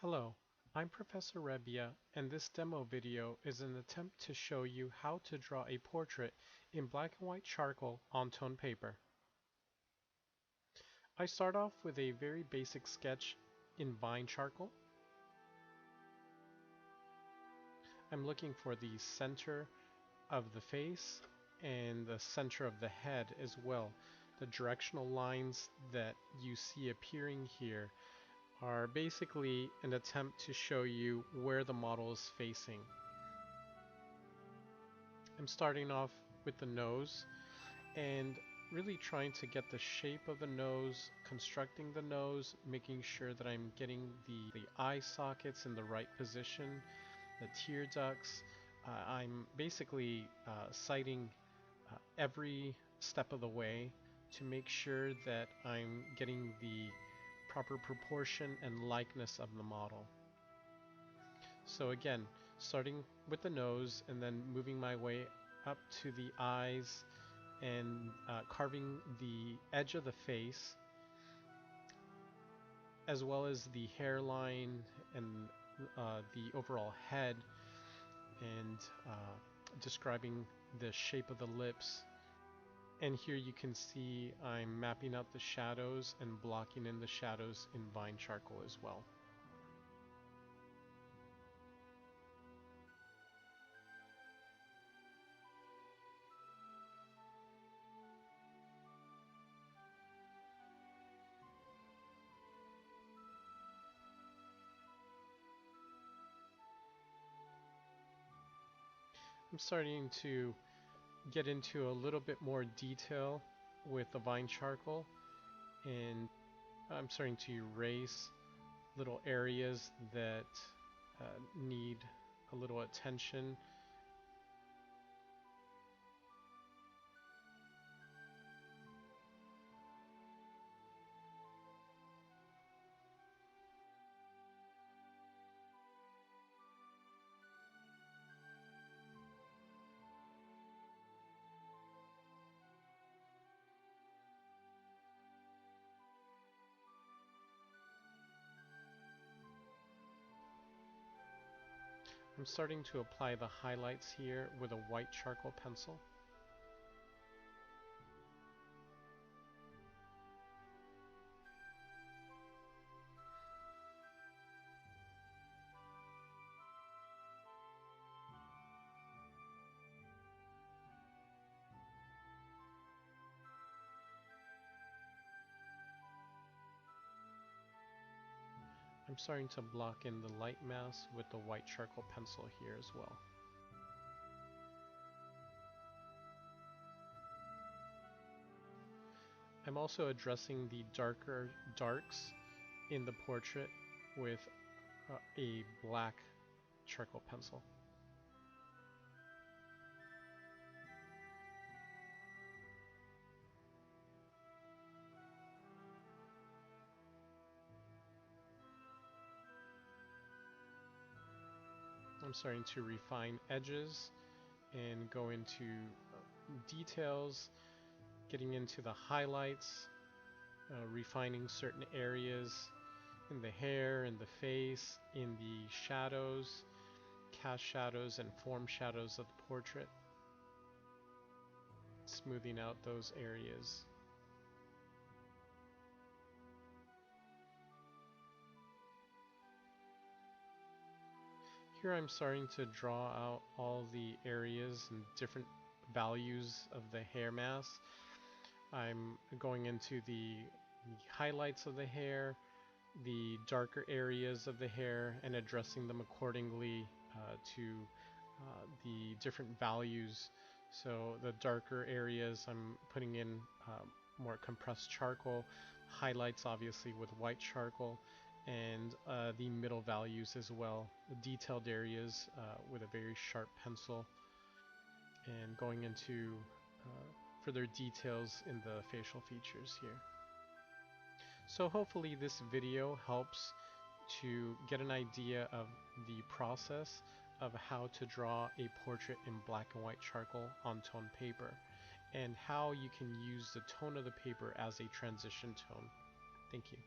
Hello, I'm Professor Rebia, and this demo video is an attempt to show you how to draw a portrait in black and white charcoal on tone paper. I start off with a very basic sketch in vine charcoal. I'm looking for the center of the face and the center of the head as well. The directional lines that you see appearing here are basically an attempt to show you where the model is facing. I'm starting off with the nose and really trying to get the shape of the nose, constructing the nose, making sure that I'm getting the eye sockets in the right position, the tear ducts. I'm basically sighting every step of the way to make sure that I'm getting the proper proportion and likeness of the model. So again, starting with the nose and then moving my way up to the eyes and carving the edge of the face as well as the hairline and the overall head, and describing the shape of the lips. And here you can see I'm mapping out the shadows and blocking in the shadows in vine charcoal as well. I'm starting to get into a little bit more detail with the vine charcoal, and I'm starting to erase little areas that need a little attention. I'm starting to apply the highlights here with a white charcoal pencil. I'm starting to block in the light mass with the white charcoal pencil here as well. I'm also addressing the darker darks in the portrait with a black charcoal pencil. I'm starting to refine edges and go into details, getting into the highlights, refining certain areas in the hair, in the face, in the shadows, cast shadows and form shadows of the portrait, smoothing out those areas. Here I'm starting to draw out all the areas and different values of the hair mass. I'm going into the highlights of the hair, the darker areas of the hair, and addressing them accordingly to the different values. So the darker areas I'm putting in more compressed charcoal, highlights obviously with white charcoal, and the middle values as well, the detailed areas with a very sharp pencil, and going into further details in the facial features here. So hopefully this video helps to get an idea of the process of how to draw a portrait in black and white charcoal on tone paper, and how you can use the tone of the paper as a transition tone. Thank you.